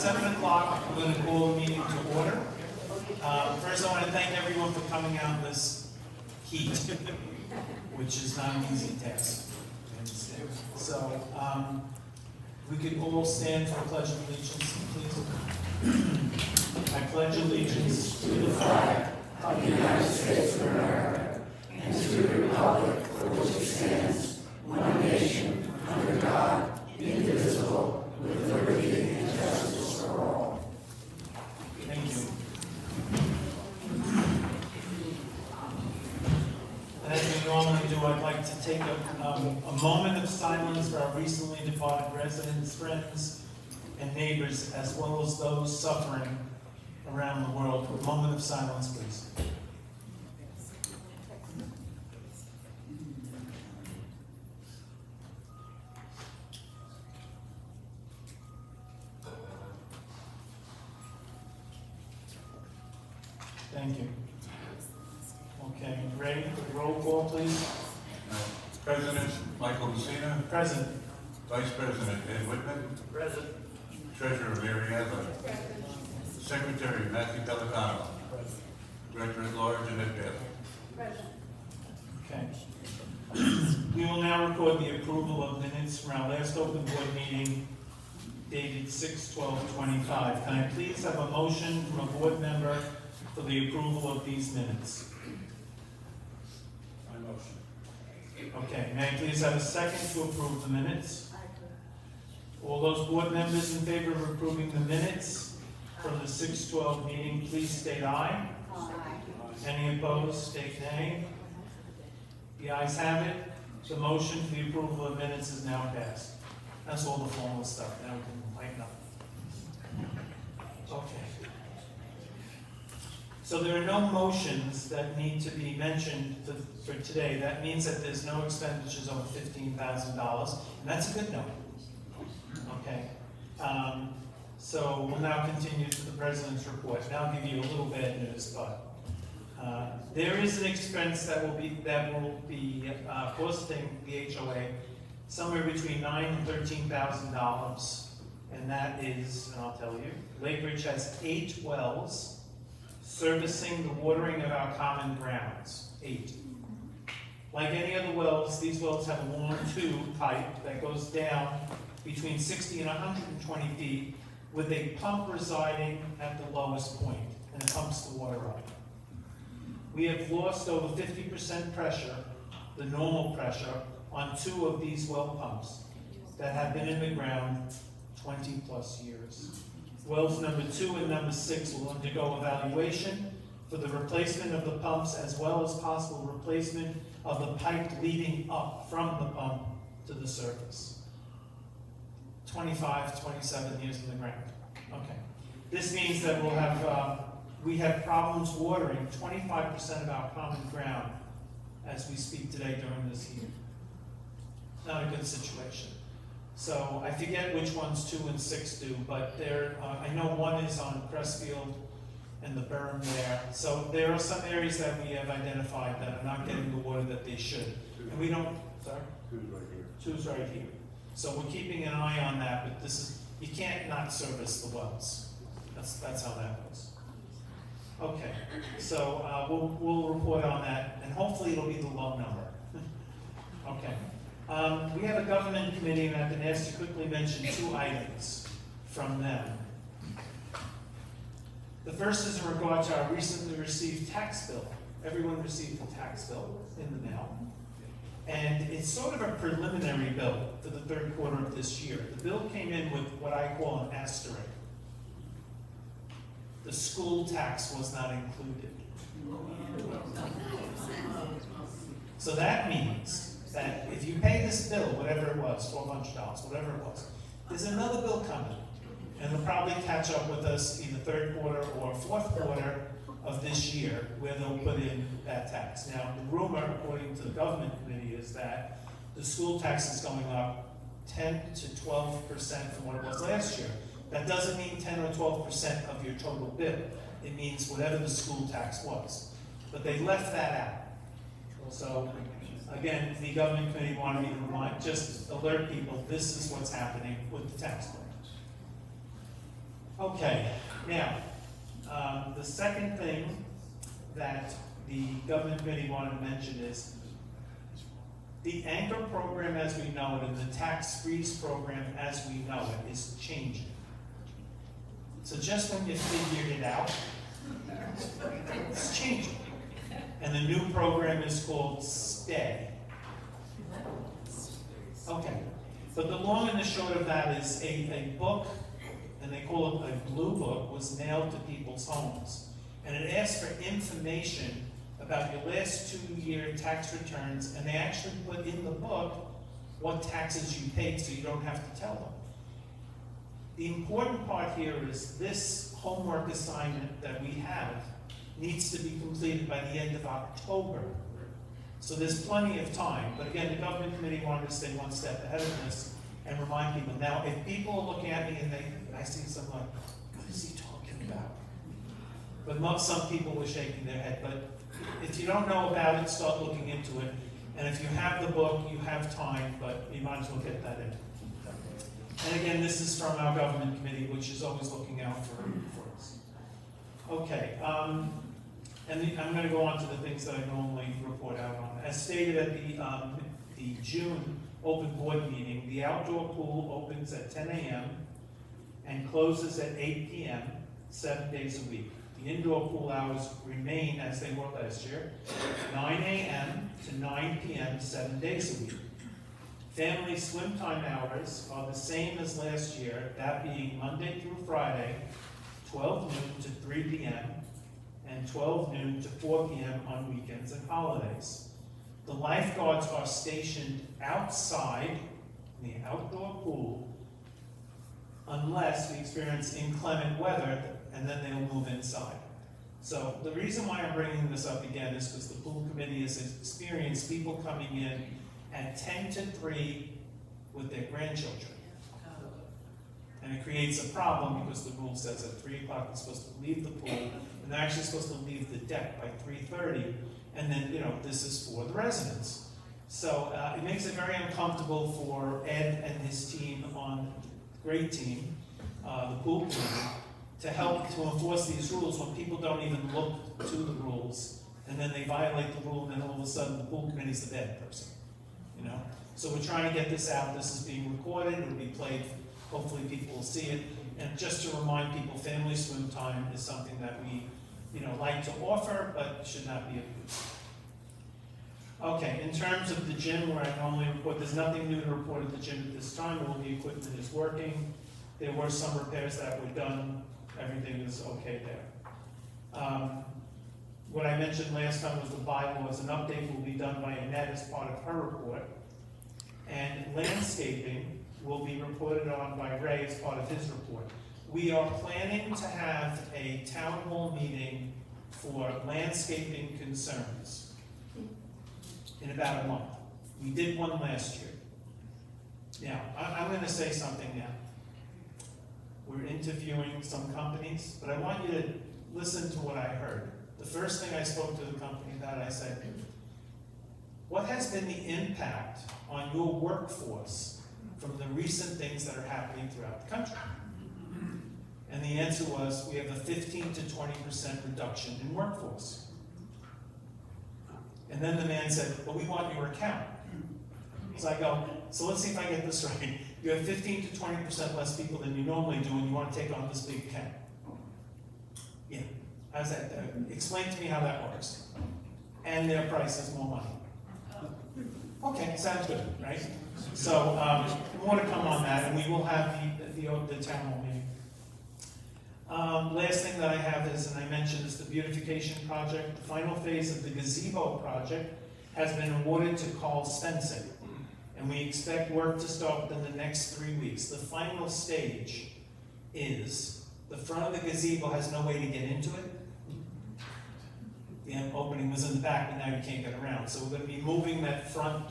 7 o'clock, we're going to call the meeting to order. First, I want to thank everyone for coming out in this heat, which is not an easy task. I understand. So, we could all stand for a pledge of allegiance, please. I pledge allegiance to the flag of the United States of America and to the republic for which it stands, one nation, under God, indivisible, with liberty and justice for all. Thank you. And as we normally do, I'd like to take a moment of silence for our recently departed residents, friends, and neighbors, as well as those suffering around the world. A moment of silence, please. Thank you. Okay, ready? Roll call, please. President Michael Messina, Present. Vice President Ed Whitman, Present. Treasurer Mary Adler, Secretary Matthew Pellicano, Director at Large Annette Bailey. Okay. We will now record the approval of minutes from our last open board meeting dated 6/12/25. Can I please have a motion from a board member for the approval of these minutes? My motion. Okay, may I please have a second to approve the minutes? All those board members in favor of approving the minutes from the 6/12 meeting, please state aye. Any opposed, state nay. The ayes have it. The motion for the approval of minutes is now passed. That's all the formal stuff. Now we can lighten up. Okay. So there are no motions that need to be mentioned for today. That means that there's no expenditures over $15,000, and that's a good note. Okay. So we'll now continue to the President's report. And I'll give you a little bad news, but there is an expense that will be costing the HOA somewhere between $9,000 and $13,000, and that is, and I'll tell you, Lake Ridge has 8 wells servicing the watering of our common grounds. 8. Like any other wells, these wells have a long tube pipe that goes down between 60 and 120 feet with a pump residing at the lowest point, and it pumps the water up. We have lost over 50% pressure, the normal pressure, on 2 of these well pumps that have been in the ground 20 plus years. Wells number 2 and number 6 will undergo evaluation for the replacement of the pumps as well as possible replacement of the pipe leading up from the pump to the surface. 25, 27 years in the ground. Okay. This means that we have problems watering 25% of our common ground as we speak today during this heat. Not a good situation. So I forget which ones 2 and 6 do, but I know one is on Crestfield and the berm there. So there are some areas that we have identified that are not getting the water that they should. And we don't, sorry? 2's right here. 2's right here. So we're keeping an eye on that, but you can't not service the wells. That's how that goes. Okay, so we'll report on that, and hopefully it'll be the low number. Okay. We have a government committee, and I've been asked to quickly mention 2 items from them. The first is in regard to our recently received tax bill. Everyone received a tax bill in the mail. And it's sort of a preliminary bill for the 3rd quarter of this year. The bill came in with what I call an asterisk. The school tax was not included. So that means that if you pay this bill, whatever it was, $1,200, whatever it was, there's another bill coming. And it'll probably catch up with us either 3rd quarter or 4th quarter of this year where they'll put in that tax. Now, the rumor, according to the government committee, is that the school tax is going up 10 to 12% from what it was last year. That doesn't mean 10 or 12% of your total bill. It means whatever the school tax was. But they left that out. So, again, the government committee wanted me to just alert people, this is what's happening with the tax bill. Okay, now, the second thing that the government committee wanted to mention is the anchor program as we know it and the tax freeze program as we know it is changing. So just when you figured it out, it's changing. And the new program is called STAY. Okay, but the long and the short of that is a book, and they call it a blue book, was mailed to people's homes. And it asks for information about your last 2-year tax returns, and they actually put in the book what taxes you paid so you don't have to tell them. The important part here is this homework assignment that we have needs to be completed by the end of October. So there's plenty of time, but again, the government committee wanted to stay one step ahead of this and remind people. Now, if people are looking at me and I see someone, what is he talking about? But some people were shaking their head, but if you don't know about it, start looking into it. And if you have the book, you have time, but you might as well get that in. And again, this is from our government committee, which is always looking out for us. Okay, and I'm going to go on to the things that I normally report out on. As stated at the June open board meeting, the outdoor pool opens at 10 a.m. and closes at 8 p.m. 7 days a week. The indoor pool hours remain as they were last year, 9 a.m. to 9 p.m. 7 days a week. Family swim time hours are the same as last year, that being Monday through Friday, 12 noon to 3 p.m., and 12 noon to 4 p.m. on weekends and holidays. The lifeguards are stationed outside in the outdoor pool unless we experience inclement weather, and then they'll move inside. So the reason why I'm bringing this up again is because the pool committee has experienced people coming in at 10 to 3 with their grandchildren. And it creates a problem because the rule says at 3 o'clock they're supposed to leave the pool, and they're actually supposed to leave the deck by 3:30, and then, this is for the residents. So it makes it very uncomfortable for Ed and his team on the great team, the pool committee, to help to enforce these rules when people don't even look to the rules, and then they violate the rule, and then all of a sudden the pool committee's the bad person. So we're trying to get this out. This is being recorded. It'll be played. Hopefully people will see it. And just to remind people, family swim time is something that we, like to offer, but should not be abused. Okay, in terms of the gym, where I normally report, there's nothing new to report at the gym at this time. All the equipment is working. There were some repairs that were done. Everything is okay there. What I mentioned last time was the bylaws. An update will be done by Annette as part of her report. And landscaping will be reported on by Ray as part of his report. We are planning to have a town hall meeting for landscaping concerns in about a month. We did one last year. Now, I'm going to say something now. We're interviewing some companies, but I want you to listen to what I heard. The first thing I spoke to the company about, I said, what has been the impact on your workforce from the recent things that are happening throughout the country? And the answer was, we have a 15 to 20% reduction in workforce. And then the man said, well, we want your account. So I go, so let's see if I get this right. You have 15 to 20% less people than you normally do, and you want to take on this big account. Yeah, how's that? Explain to me how that works. And their price is more money. Okay, sounds good, right? So more to come on that, and we will have the town hall meeting. Last thing that I have is, and I mentioned, is the beautification project. The final phase of the gazebo project has been awarded to Carl Spencer, and we expect work to start within the next 3 weeks. The final stage is the front of the gazebo has no way to get into it. The opening was in the back, but now you can't get around. So we're going to be moving that front,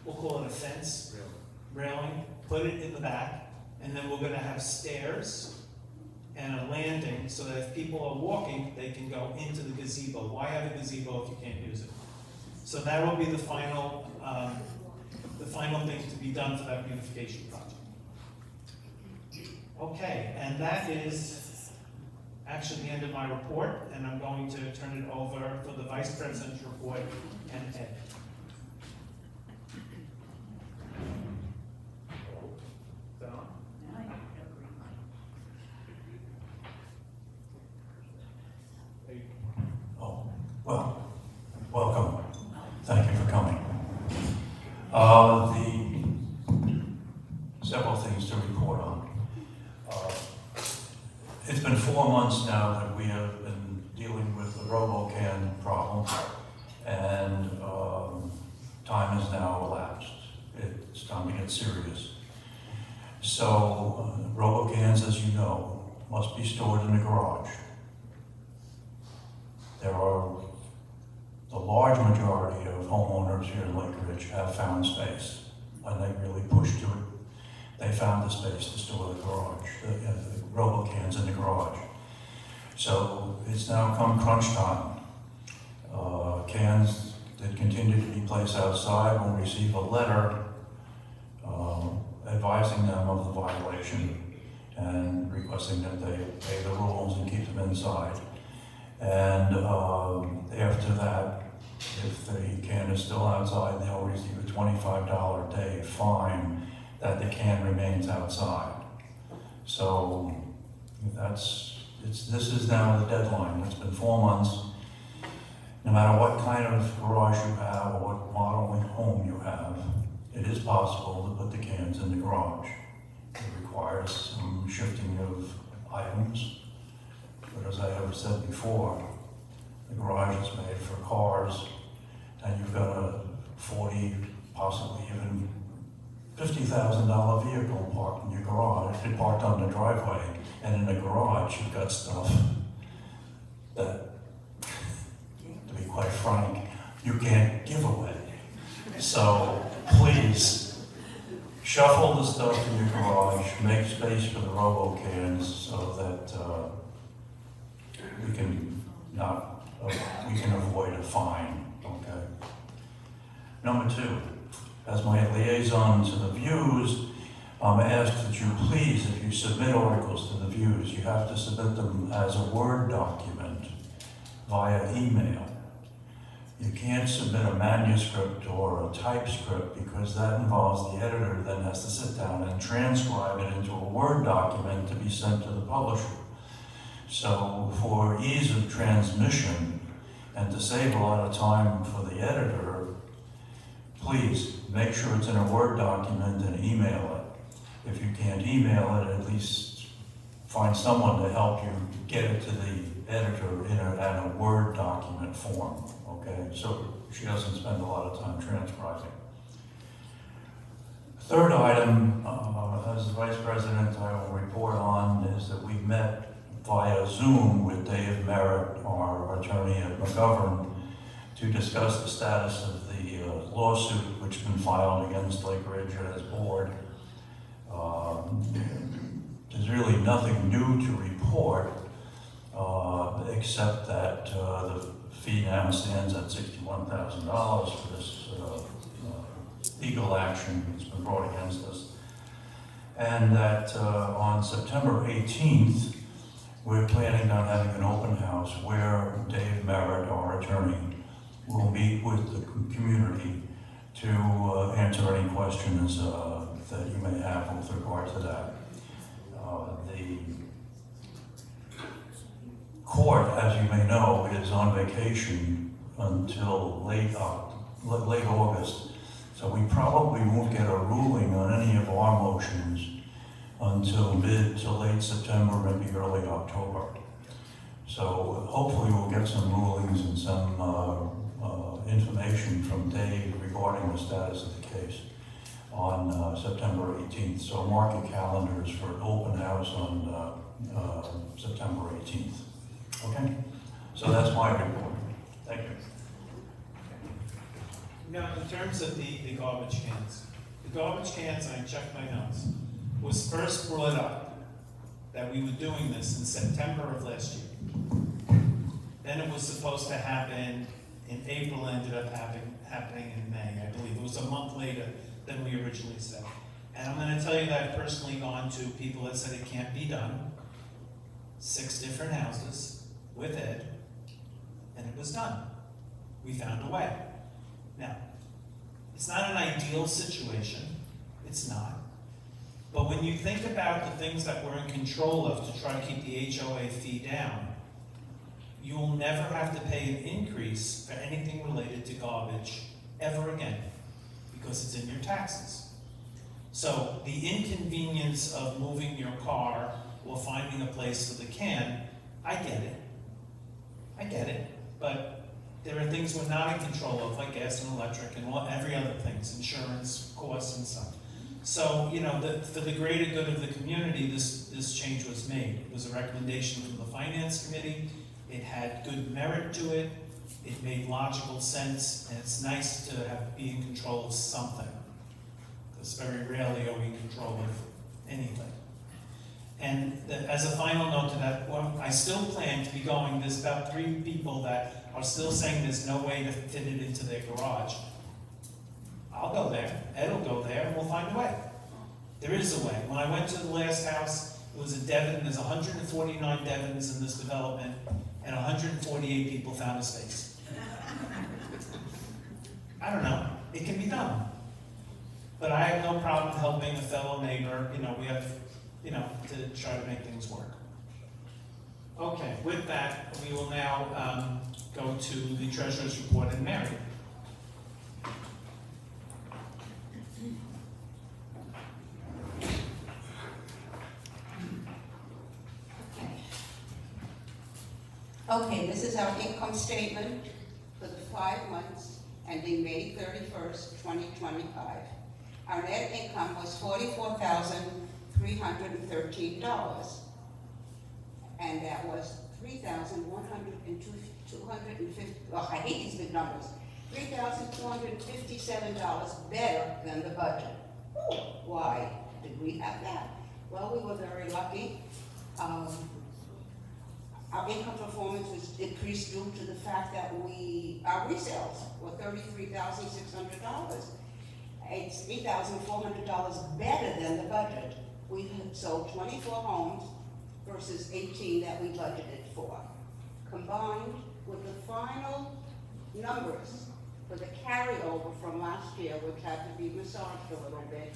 we'll call it a fence, railing, put it in the back, and then we're going to have stairs and a landing so that if people are walking, they can go into the gazebo. Why have a gazebo if you can't use it? So that will be the final thing to be done for that beautification project. Okay, and that is actually the end of my report, and I'm going to turn it over for the Vice President's report and Ed. Don? Oh, well, welcome. Thank you for coming. The several things to report on. It's been 4 months now that we have been dealing with the RoboCan problem, and time has now elapsed. It's time to get serious. So, RoboCans, as you know, must be stored in the garage. There are the large majority of homeowners here in Lake Ridge have found space. When they really pushed to it, they found the space to store the garage, the RoboCans in the garage. So it's now come crunch time. Cans that continue to be placed outside will receive a letter advising them of the violation and requesting that they obey the rules and keep them inside. And after that, if the can is still outside, they'll receive a $25 a day fine that the can remains outside. So this is now the deadline. It's been 4 months. No matter what kind of garage you have or what model of home you have, it is possible to put the cans in the garage. It requires some shifting of items. But as I have said before, the garage is made for cars, and you've got a $40,000, possibly even $50,000 vehicle parked in your garage. If it's parked on the driveway, and in the garage, you've got stuff that, to be quite frank, you can't give away. So please, shuffle the stuff in your garage, make space for the RoboCans so that we can avoid a fine, okay? Number 2, as my liaison to the Views, I'm asked that you please, if you submit articles to the Views, you have to submit them as a Word document via email. You can't submit a manuscript or a typescript because that involves the editor then has to sit down and transcribe it into a Word document to be sent to the publisher. So for ease of transmission and to save a lot of time for the editor, please make sure it's in a Word document and email it. If you can't email it, at least find someone to help you get it to the editor in a Word document form, okay? So she doesn't spend a lot of time transcribing. Third item, as the Vice President I will report on, is that we met via Zoom with Dave Merritt, our attorney at McGovern, to discuss the status of the lawsuit which has been filed against Lake Ridge and its board. There's really nothing new to report, except that the fee now stands at $61,000 for this legal action that's been brought against us. And that on September 18th, we're planning on having an open house where Dave Merritt, our attorney, will meet with the community to answer any questions that you may have with regard to that. The court, as you may know, is on vacation until late August, so we probably won't get a ruling on any of our motions until mid to late September, maybe early October. So hopefully we'll get some rulings and some information from Dave regarding the status of the case on September 18th. So mark your calendars for an open house on September 18th. Okay? So that's my report. Thank you. Now, in terms of the garbage cans, I checked my notes, was first brought up that we were doing this in September of last year. Then it was supposed to happen in April, ended up happening in May, I believe. It was a month later than we originally said. And I'm gonna tell you that I've personally gone to people that said it can't be done, 6 different houses with Ed, and it was done. We found a way. Now, it's not an ideal situation, it's not. But when you think about the things that we're in control of to try to keep the HOA fee down, you will never have to pay an increase for anything related to garbage ever again, because it's in your taxes. So the inconvenience of moving your car or finding a place for the can, I get it, but there are things we're not in control of, like gas and electric and every other things, insurance costs and stuff. So, you know, for the greater good of the community, this change was made. It was a recommendation from the Finance Committee. It had good merit to it. It made logical sense, and it's nice to be in control of something. Because very rarely are we in control of anything. And as a final note to that, well, I still plan to be going, there's about 3 people that are still saying there's no way to fit it into their garage. I'll go there, Ed will go there, and we'll find a way. There is a way. When I went to the last house, it was a Devon, there's 149 Devons in this development, and 148 people found a space. I don't know, it can be done. But I have no problem helping a fellow neighbor, you know, we have, you know, to try to make things work. Okay, with that, we will now go to the treasurer's report and Mary. Okay, this is our income statement for the 5 months ending May 31st, 2025. Our net income was $44,313, and that was I hate these big numbers, $3,257 better than the budget. Why did we have that? Well, we were very lucky. Our income performance was increased due to the fact that our resales were $33,600. It's $8,400 better than the budget. We sold 24 homes versus 18 that we budgeted for. Combined with the final numbers for the carryover from last year, which had to be massaged a little bit,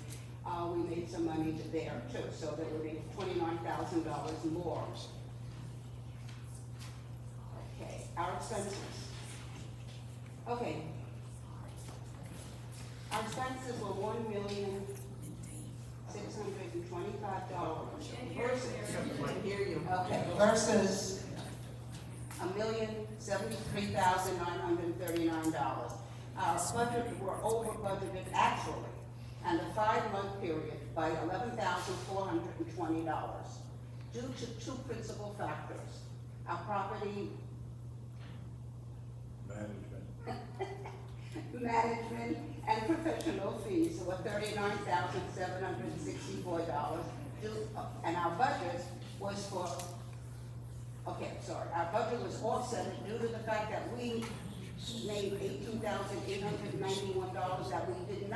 we made some money there too, so there would be $29,000 more. Okay, our expenses. Okay. Our expenses were $1,625,000 versus $1,073,939. Our budget were over budgeted actually, and the 5-month period by $11,420 due to 2 principal factors. Our property management and professional fees were $39,764, and our budget was our budget was offset due to the fact that we made $18,891 that we did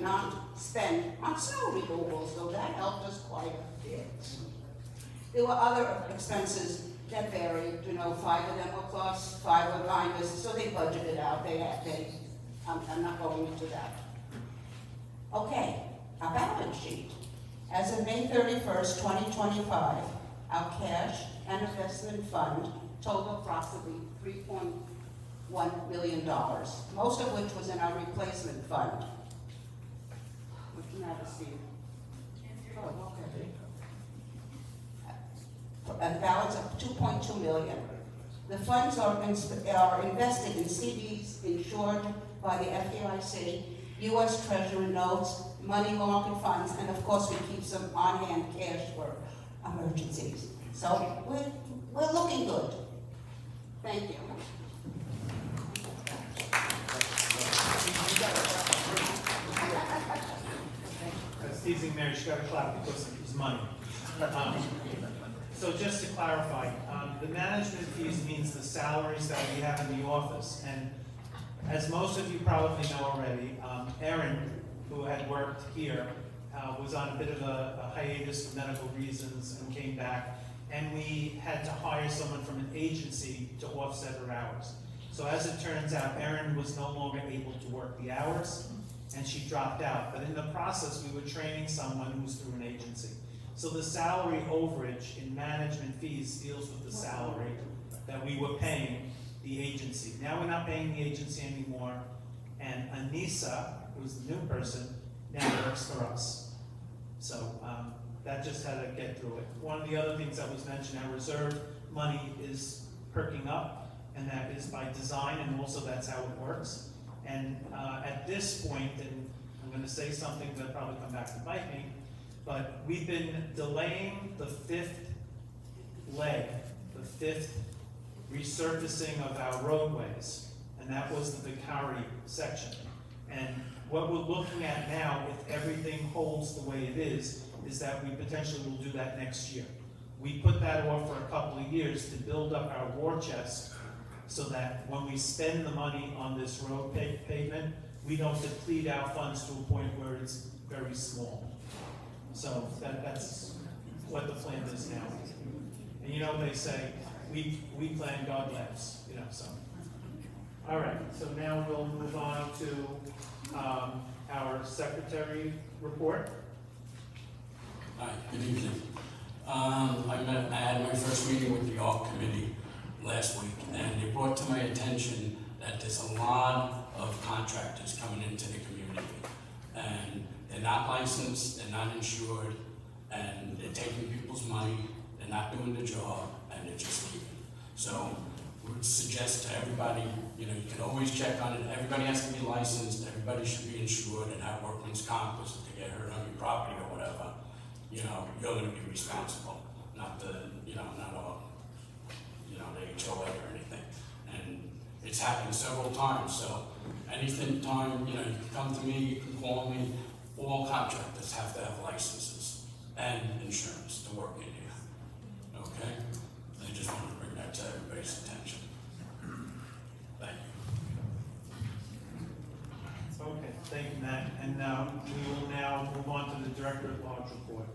not spend on snow removal, so that helped us quite a bit. There were other expenses that varied, 5 of them were costs, 5 were minus, so they budgeted out, I'm not going into that. Okay, our balance sheet. As of May 31st, 2025, our cash and investment fund totaled approximately $3.1 million, most of which was in our replacement fund. What's the matter, Steve? Oh, okay. A balance of $2.2 million. The funds are invested in CDs insured by the FDIC, U.S. Treasury notes, money market funds, and of course we keep some on-hand cash for emergencies. So we're looking good. Thank you. Teasing Mary, she got a clap because it was money. So just to clarify, the management fees means the salaries that we have in the office. And as most of you probably know already, Erin who had worked here, was on a bit of a hiatus for medical reasons and came back. And we had to hire someone from an agency to offset her hours. So as it turns out, Erin was no longer able to work the hours, and she dropped out. But in the process, we were training someone who was through an agency. So the salary overage in management fees deals with the salary that we were paying the agency. Now we're not paying the agency anymore, and Anissa, who's the new person, now works for us. So that just had to get through it. One of the other things that was mentioned, our reserve money is perking up, and that is by design, and also that's how it works. And at this point, and I'm going to say something that'll probably come back to bite me, but we've been delaying the fifth resurfacing of our roadways, and that was the Vicari section. And what we're looking at now, if everything holds the way it is that we potentially will do that next year. We put that off for a couple of years to build up our war chest so that when we spend the money on this road pavement, we don't deplete our funds to a point where it's very small. So that's what the plan is now. And you know, they say, we plan, God laughs, you know, so. All right, so now we'll move on to our secretary report. Hi, good evening. I had my first meeting with the ARC committee last week, and it brought to my attention that there's a lot of contractors coming into the community, and they're not licensed, they're not insured, and they're taking people's money, they're not doing the job, and they're just leaving. So we would suggest to everybody, you know, you can always check on it. Everybody has to be licensed, everybody should be insured and have workman's comp, because if they get hurt on your property or whatever, you know, you're gonna be responsible, not the, you know, not all, you know, the HOA or anything. And it's happened several times, so anything time, you know, you can come to me, you can call me. All contractors have to have licenses and insurance to work in here, okay? I just want to bring that to everybody's attention. Thank you. Okay, thank you, Matt. And we will now move on to the Director at Large report.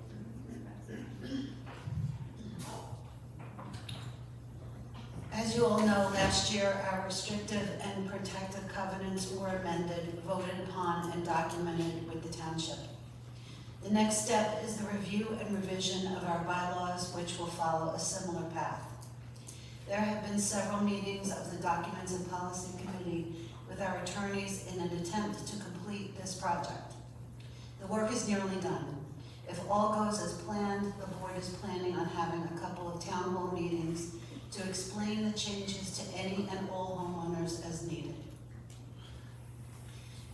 As you all know, last year our restrictive and protective covenants were amended, voted upon, and documented with the township. The next step is the review and revision of our bylaws, which will follow a similar path. There have been several meetings of the Documents and Policy Committee with our attorneys in an attempt to complete this project. The work is nearly done. If all goes as planned, the board is planning on having a couple of town hall meetings to explain the changes to any and all homeowners as needed.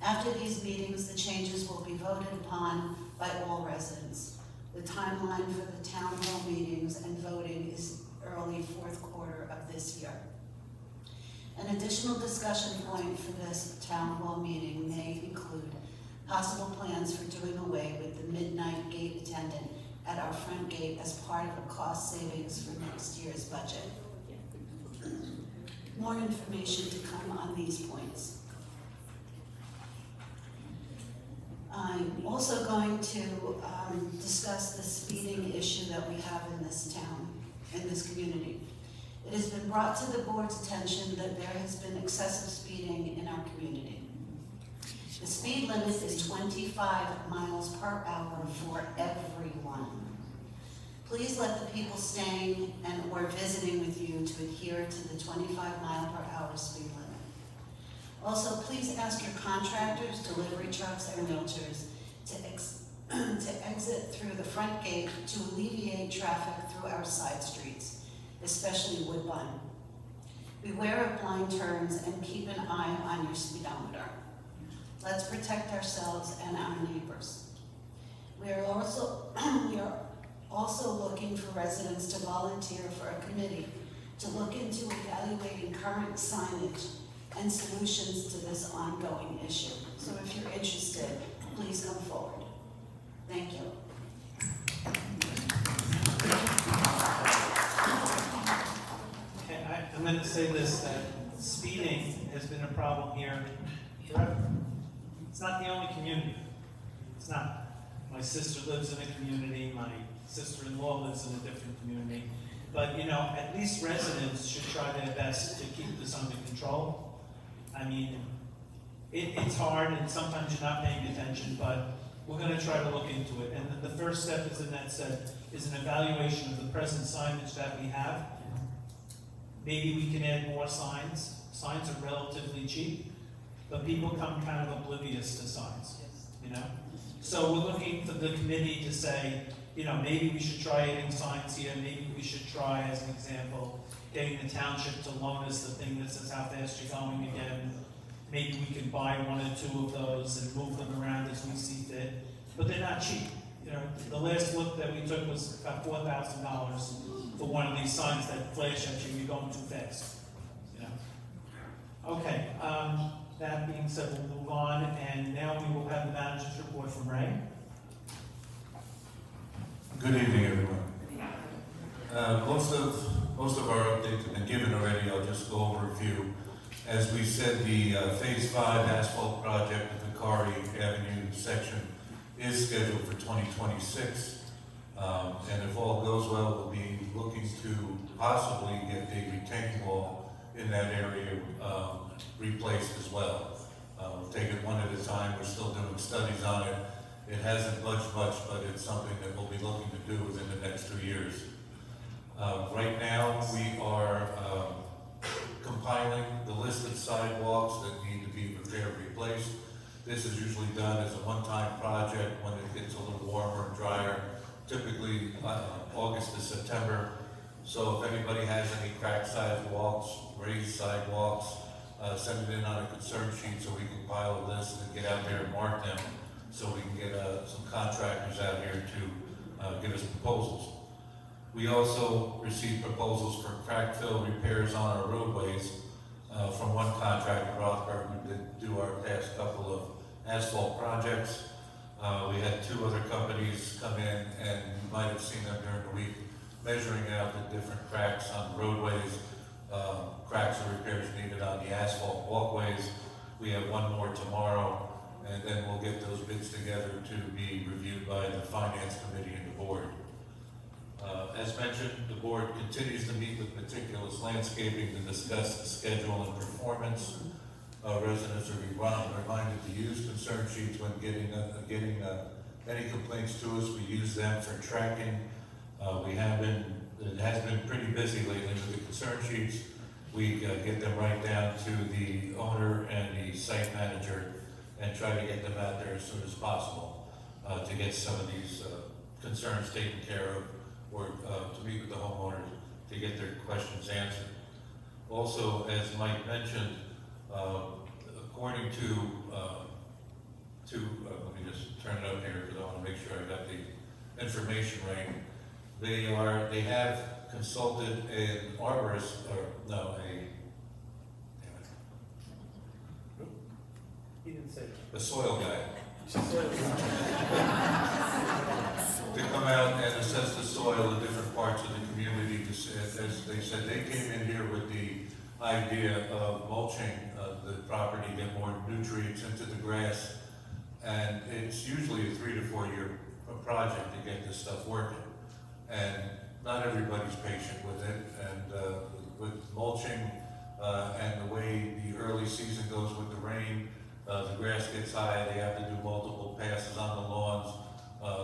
After these meetings, the changes will be voted upon by all residents. The timeline for the town hall meetings and voting is early fourth quarter of this year. An additional discussion point for this town hall meeting may include possible plans for doing away with the midnight gate attendant at our front gate as part of a cost savings for next year's budget. More information to come on these points. I'm also going to discuss the speeding issue that we have in this town, in this community. It has been brought to the board's attention that there has been excessive speeding in our community. The speed limit is 25 miles per hour for everyone. Please let the people staying and or visiting with you to adhere to the 25-mile-per-hour speed limit. Also, please ask your contractors, delivery trucks, and realtors to exit through the front gate to alleviate traffic through our side streets, especially Woodbine. Beware of blind turns and keep an eye on your speedometer. Let's protect ourselves and our neighbors. We are also looking for residents to volunteer for a committee to look into evaluating current signage and solutions to this ongoing issue. So if you're interested, please come forward. Thank you. Okay, I'm going to say this, that speeding has been a problem here forever. It's not the only community. It's not. My sister lives in a community, my sister-in-law lives in a different community. But, you know, at least residents should try their best to keep this under control. I mean, it's hard and sometimes you're not paying attention, but we're gonna try to look into it. And the first step, as Annette said, is an evaluation of the present signage that we have. Maybe we can add more signs. Signs are relatively cheap, but people come kind of oblivious to signs, you know? So we're looking for the committee to say, you know, maybe we should try adding signs here, maybe we should try, as an example, getting the township to loan us the thing that says how fast you're going again. Maybe we can buy one or two of those and move them around as we see fit, but they're not cheap. You know, the last look that we took was about $4,000 for one of these signs that flash at you, you're going too fast, you know? Okay, that being said, we'll move on, and now we will have the manager's report from Ray. Good evening, everyone. Most of our updates have been given already. I'll just go over a few. As we said, the Phase 5 asphalt project at the Kari Avenue section is scheduled for 2026. And if all goes well, we'll be looking to possibly get the retaining wall in that area replaced as well. We'll take it one at a time. We're still doing studies on it. It hasn't budged much, but it's something that we'll be looking to do within the next 2 years. Right now, we are compiling the list of sidewalks that need to be repaired, replaced. This is usually done as a one-time project when it gets a little warmer and drier, typically August to September. So if anybody has any cracked sidewalks, raised sidewalks, send it in on a concern sheet so we can compile a list and get out there and mark them, so we can get some contractors out here to give us proposals. We also received proposals for crack fill repairs on our roadways from one contractor, Rothberg, who did do our past couple of asphalt projects. We had 2 other companies come in, and you might have seen them during the week, measuring out the different cracks on the roadways, cracks or repairs needed on the asphalt walkways. We have one more tomorrow, and then we'll get those bids together to be reviewed by the Finance Committee and the Board. As mentioned, the Board continues to meet with Meticulous Landscaping to discuss the schedule and performance. Residents are reminded to use concern sheets when getting any complaints to us. We use them for tracking. It has been pretty busy lately with the concern sheets. We get them right down to the owner and the site manager and try to get them out there as soon as possible to get some of these concerns taken care of, or to meet with the homeowners to get their questions answered. Also, as Mike mentioned, according to let me just turn it up here because I want to make sure I got the information right. They have consulted an arborist, He didn't say that. a soil guy, to come out and assess the soil in different parts of the community. As they said, they came in here with the idea of mulching the property, get more nutrients into the grass, and it's usually a 3 to 4 year project to get this stuff working. And not everybody's patient with it, and with mulching and the way the early season goes with the rain, the grass gets high, they have to do multiple passes on the lawns,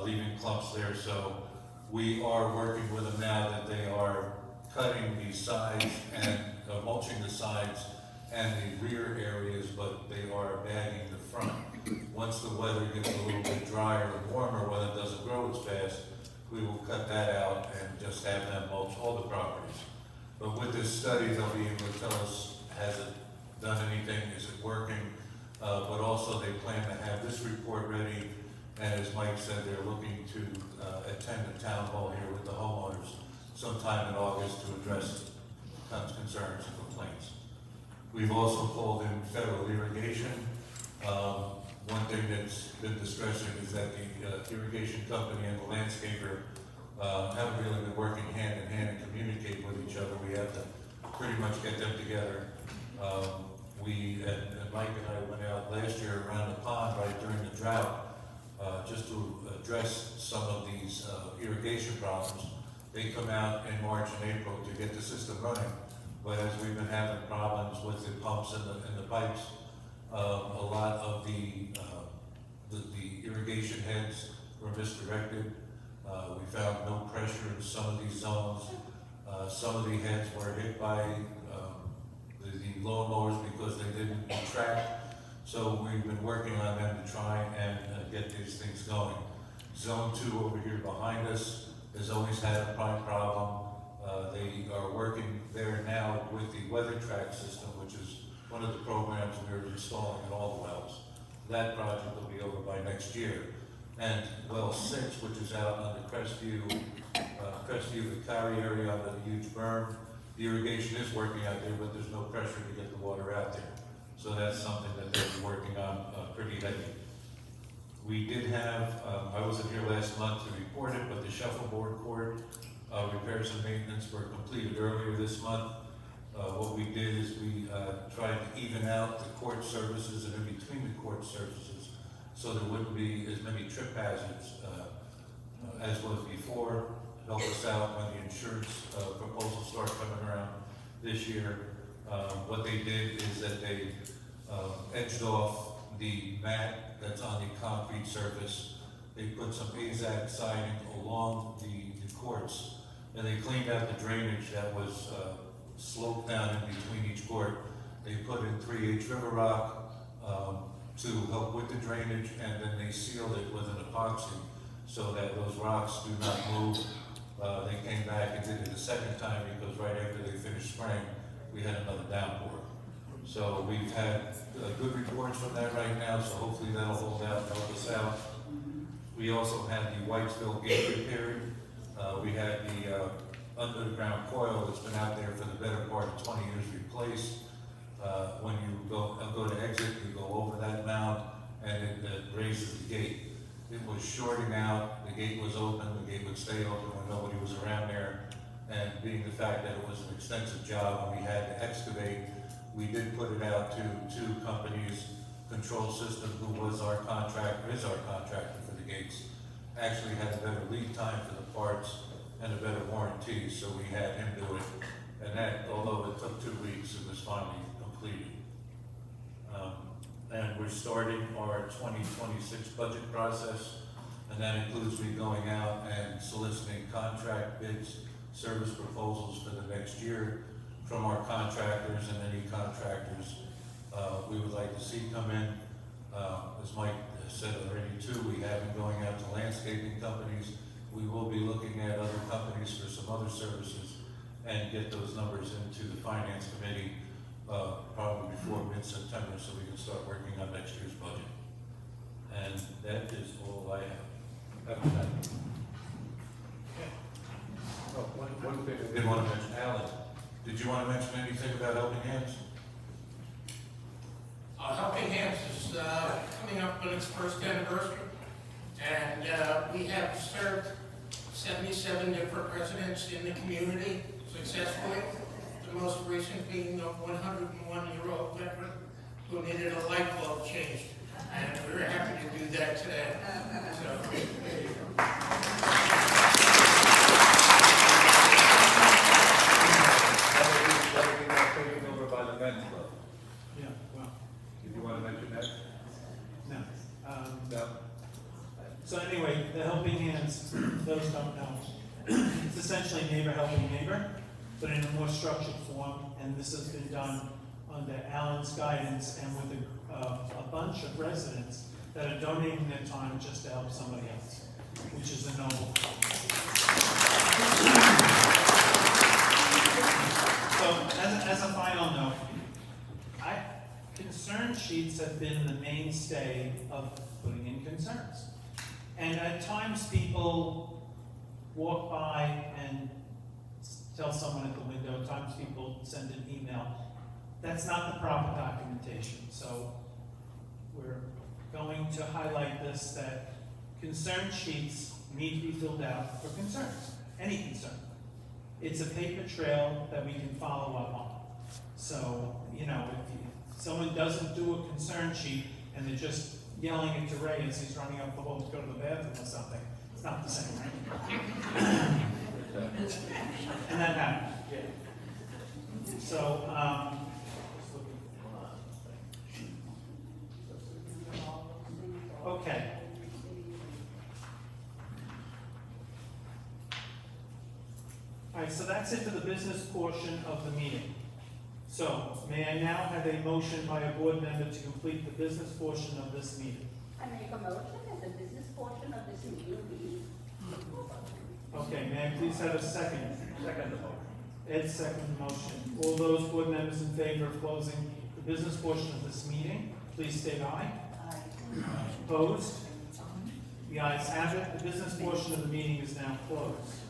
leaving clumps there. So we are working with them now that they are cutting the sides and mulching the sides and the rear areas, but they are bagging the front. Once the weather gets a little bit drier and warmer, when it doesn't grow as fast, we will cut that out and just have them mulch all the properties. But with this study, they'll be able to tell us, has it done anything, is it working? But also they plan to have this report ready, and as Mike said, they're looking to attend a town hall here with the homeowners sometime in August to address concerns and complaints. We've also called in federal irrigation. One thing that's been distressing is that the irrigation company and the landscaper haven't really been working hand in hand and communicate with each other. We have to pretty much get them together. And Mike and I went out last year around the pond right during the drought just to address some of these irrigation problems. They come out in March and April to get the system running, but as we've been having problems with the pumps and the pipes, a lot of the irrigation heads were misdirected. We found no pressure in some of these zones. Some of the heads were hit by the lawnmowers because they didn't track. So we've been working on them to try and get these things going. Zone 2 over here behind us has always had a pipe problem. They are working there now with the weather track system, which is one of the programs we're installing in all the wells. That project will be over by next year. And well 6, which is out on the Crestview, Vicari area on the huge berm, the irrigation is working out there, but there's no pressure to get the water out there. So that's something that they'll be working on pretty heavy. We did have, I wasn't here last month to report it, but the shuffleboard court repairs and maintenance were completed earlier this month. What we did is we tried to even out the court services and in between the court services so there wouldn't be as many trip hazards as was before. Help us out when the insurance proposals start coming around this year. What they did is that they edged off the mat that's on the concrete surface. They put some AZAC siding along the courts, and they cleaned out the drainage that was sloped down in between each court. They put in 3H River Rock to help with the drainage, and then they sealed it with an epoxy so that those rocks do not move. They came back and did it a second time because right after they finished spraying, we had another downpour. So we've had good reports from that right now, so hopefully that'll hold out and help us out. We also had the Whitesville gate repaired. We had the underground coil that's been out there for the better part of 20 years replaced. When you go to exit, you go over that mound and it raises the gate. It was shorting out, the gate was open, the gate would stay open when nobody was around there. And being the fact that it was an extensive job and we had to excavate, we did put it out to 2 companies. Control System, who was our contractor, is our contractor for the gates, actually had a better lead time for the parts and a better warranty, so we had him do it. And that, although it took 2 weeks, it was finally completed. And we're starting our 2026 budget process, and that includes me going out and soliciting contract bids, service proposals for the next year from our contractors and any contractors we would like to see come in. As Mike has said already too, we have been going out to landscaping companies. We will be looking at other companies for some other services and get those numbers into the finance committee probably before mid-September so we can start working on next year's budget. And that is all I have. After that. Oh, one thing I did want to mention, Alan, did you want to mention anything about Helping Hands? Helping Hands is coming up on its first anniversary, and we have served 77 different residents in the community successfully. The most recent being a 101-year-old veteran who needed a light bulb changed, and we're happy to do that today. So, there you go. That will be now taken over by the men's club. Yeah, well, Did you want to mention that? no. No. So anyway, the Helping Hands, those don't know, it's essentially neighbor helping neighbor, but in a more structured form, and this has been done under Alan's guidance and with a bunch of residents that are donating their time just to help somebody else, which is a noble. So as a final note, concern sheets have been the mainstay of putting in concerns. And at times people walk by and tell someone at the window, at times people send an email. That's not the proper documentation. So we're going to highlight this, that concern sheets need to be filled out for concerns, any concern. It's a paper trail that we can follow up on. So, if someone doesn't do a concern sheet and they're just yelling at Ray as he's running up the hall to go to the bathroom or something. It's not the same, right? And that happened. So, okay. All right, so that's it for the business portion of the meeting. So, may I now have a motion by a board member to complete the business portion of this meeting? I make a motion that the business portion of this meeting be. Okay, may I please have a second? Second the motion. Ed, second the motion. All those board members in favor of closing the business portion of this meeting, please state aye. Opposed? The ayes have it. The business portion of the meeting is now closed.